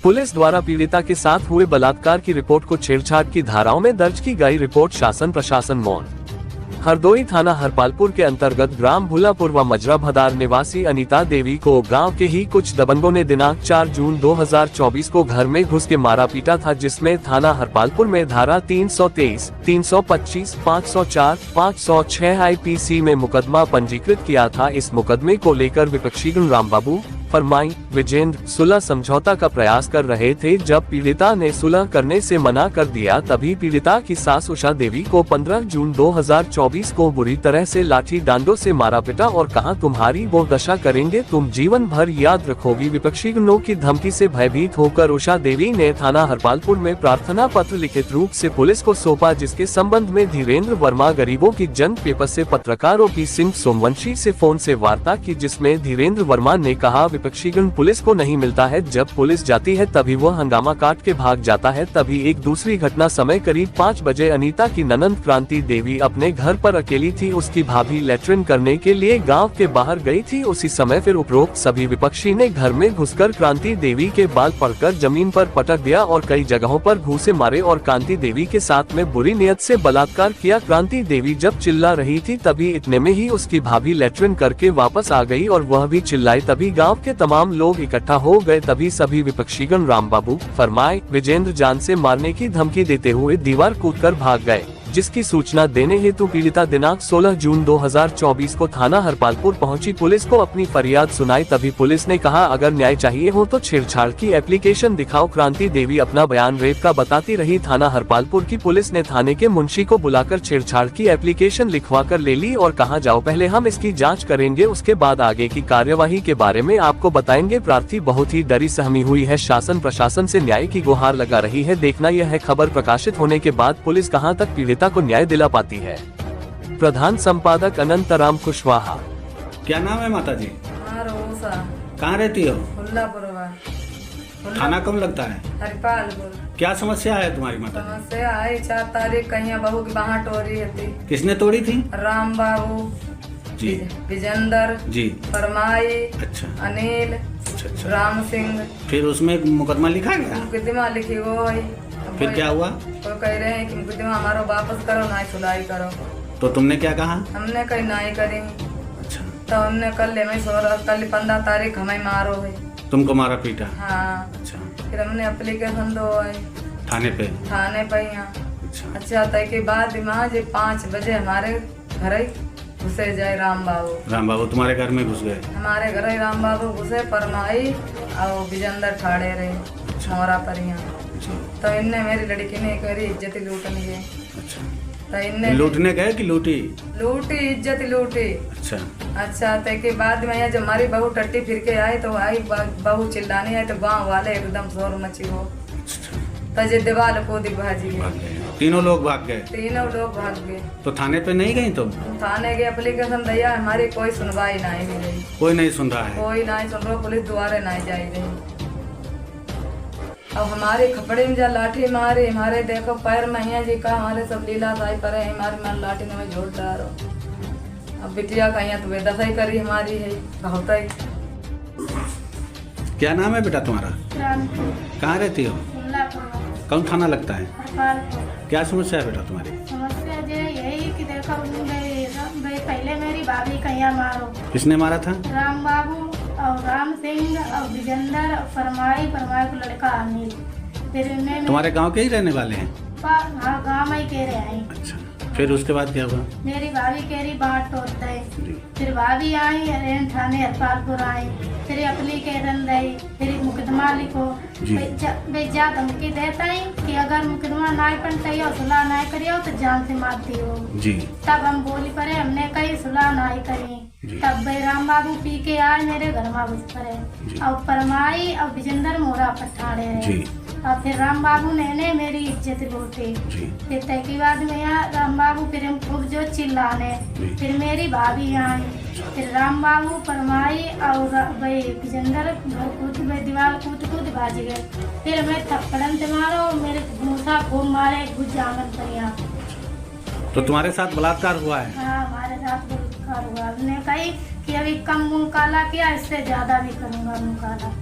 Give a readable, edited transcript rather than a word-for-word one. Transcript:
Police द्वारा पीड़िता के साथ हुए बलात्कार की रिपोर्ट को छेड़छाड़ की धाराओं में दर्ज की गई रिपोर्ट शासन प्रशासन मौन। हरदोई थाना हरपालपुर के अंतर्गत ग्राम भूलापुर व मजरा भदार निवासी अनीता देवी को गांव के ही कुछ दबंगों ने दिनांक 4 जून 2024 को घर में घुस के मारा पीटा था, जिसमें थाना हरपालपुर में धारा 323, 325, 504, 506 IPC में मुकदमा पंजीकृत किया था। इस मुकदमे को लेकर विपक्षी रामबाबू, फरमाई, विजेंद्र सुलह समझौता का प्रयास कर रहे थे। जब पीड़िता ने सुलह करने से मना कर दिया, तभी पीड़िता की सास उषा देवी को 15 जून 2024 को बुरी तरह से लाठी डांडों से मारा पिटा और कहा, तुम्हारी वो दशा करेंगे, तुम जीवन भर याद रखोगी। विपक्षी गुंडों की धमकी से भयभीत होकर उषा देवी ने थाना हरपालपुर में प्रार्थना पत्र लिखित रूप से पुलिस को सौंपा, जिसके संबंध में धीरेन्द्र वर्मा गरीबों की जन पेपर से पत्रकार OP सिंह सोमवंशी से फोन से वार्ता की, जिसमें धीरेन्द्र वर्मा ने कहा, विपक्षीगण पुलिस को नहीं मिलता है, जब पुलिस जाती है तभी वह हंगामा काट के भाग जाता है। तभी एक दूसरी घटना समय करीब 5 बजे अनीता की ननंद क्रांति देवी अपने घर पर अकेली थी। उसकी भाभी लेटरिन करने के लिए गांव के बाहर गई थी। उसी समय फिर उपरोक्त सभी विपक्षी ने घर में घुसकर क्रांति देवी के बाल पकड़कर जमीन पर पटक दिया और कई जगहों पर घूंसे मारे और क्रांति देवी के साथ में बुरी नियत से बलात्कार किया। क्रांति देवी जब चिल्ला रही थी, तभी इतने में ही उसकी भाभी लेटरिन करके वापस आ गई और वह भी चिल्लाई। तभी गाँव के तमाम लोग इकट्ठा हो गए। तभी सभी विपक्षीगण रामबाबू, फरमाई, विजेंद्र जान से मारने की धमकी देते हुए दीवार कूदकर भाग गए, जिसकी सूचना देने हेतु पीड़िता दिनांक 16 जून 2024 को थाना हरपालपुर पहुंची। पुलिस को अपनी फरियाद सुनाई। तभी पुलिस ने कहा, अगर न्याय चाहिए हो तो छेड़छाड़ की एप्लीकेशन दिखाओ। क्रांति देवी अपना बयान रेप का बताती रही। थाना हरपालपुर की पुलिस ने थाने के मुंशी को बुलाकर छेड़छाड़ की एप्लीकेशन लिखवा कर ले ली और कहा, जाओ, पहले हम इसकी जाँच करेंगे, उसके बाद आगे की कार्यवाही के बारे में आपको बताएंगे। प्रार्थी बहुत ही डरी सहमी हुई है। शासन प्रशासन से न्याय की गुहार लगा रही है। देखना यह है खबर प्रकाशित होने के बाद पुलिस कहां तक पीड़िता को न्याय दिला पाती है। प्रधान संपादक अनंतराम कुशवाहा। क्या नाम है माता जी? कहाँ रहती हो? थाना कब लगता है? हरपालपुर। क्या समस्या है तुम्हारी माता जी? समस्या आई 4 तारीख कहीं बहू की बाँह तोड़ी थी। किसने तोड़ी थी? राम बाबू जी, विजेंद्र जी, फरमाई, अच्छा, अनिल, अच्छा, राम सिंह। फिर उसमें मुकदमा लिखा गया? मुकदमा लिखी वो। फिर क्या हुआ? तो कह रहे हैं कि मुकदमा हमारा वापस करो, ना सुलाई करो। तो तुमने क्या कहा? हमने कहीं नहीं करी। अच्छा, तो हमने कल 15 तारीख हमें मारो है। तुमको मारा पीटा? हाँ। अच्छा, फिर हमने एप्लीकेशन दो थाने पे यहाँ। अच्छा, तय के बाद 5 बजे हमारे घर घुसे जाए राम बाबू तुम्हारे घर में घुस गए? हमारे घर राम बाबू घुसे, परमाई और विजेंद्र ठाड़े रहे मोरा पर यहाँ। तो इनने मेरी लड़की ने करी इज्जत लूटने गए। अच्छा, तो इनने लूटने गए कि लूटी? इज्जत लूटी। अच्छा, तो के बाद में जब हमारी बहू टट्टी फिर के आई तो आई बहू चिल्लाने आई तो गाँव वाले एकदम शोर मची हो। तो जे दीवार को भाजी गई। तीनों लोग भाग गए? तीनों लोग भाग गए। तो थाने पे नहीं गई तुम? थाने गए, एप्लीकेशन दिया, हमारी कोई सुनवाई नहीं मिली। कोई नहीं सुन रहा है? कोई नहीं सुन रहा, पुलिस द्वारे नहीं जा रही। अब हमारे खपड़े में जा लाठी मारे, हमारे देखो पैर मैया जी का हमारे सब लीला साई पर है, हमारी मार लाठी ने मैं झोल डालो। अब बिटिया कहीं तो वे दसाई करी हमारी है बहुत ही। क्या नाम है बेटा तुम्हारा? कहाँ रहती हो? कौन थाना लगता है? क्या समस्या है बेटा तुम्हारी? समस्या यही कि देखो पहले मेरी भाभी कहीं मारो। किसने मारा था? राम बाबू और राम सिंह और विजेंद्र और फरमाई को लड़का अनिल। फिर तुम्हारे गांव के ही रहने वाले हैं? हाँ, गाँव में ही कह रहे हैं। अच्छा, फिर उसके बाद क्या हुआ? मेरी भाभी कह रही बात तोड़ता है। फिर भाभी आई थाने हरपालपुर आई, फिर एप्लीकेशन दी, फिर मुकदमा लिखो। जा धमकी देता है कि अगर मुकदमा ना बनता और सुलह ना करियो तो जान से मारती हो जी। तब हम बोली पड़े, हमने कही सुलह ना करी। तब राम बाबू पी के आए मेरे घर में घुस पड़े और परमाई और विजेंद्र मोरा पठाड़े रहे। और फिर राम बाबू ने मेरी इज्जत लूटी। फिर तय बाद में यहाँ राम बाबू फिर हम खूब जो चिल्लाने। फिर मेरी भाभी आई, फिर राम बाबू परमाई और विजेंद्र दीवार कूद भाज गए। फिर मैं थप्पड़न से मारो, मेरे मूसा खूब मारे घुस जामन पर यहाँ। तो तुम्हारे साथ बलात्कार हुआ है? हाँ, हमारे साथ बलात्कार हुआ। हमने कही कि अभी कम मुँह काला किया, इससे ज्यादा भी करूँगा मुँह काला।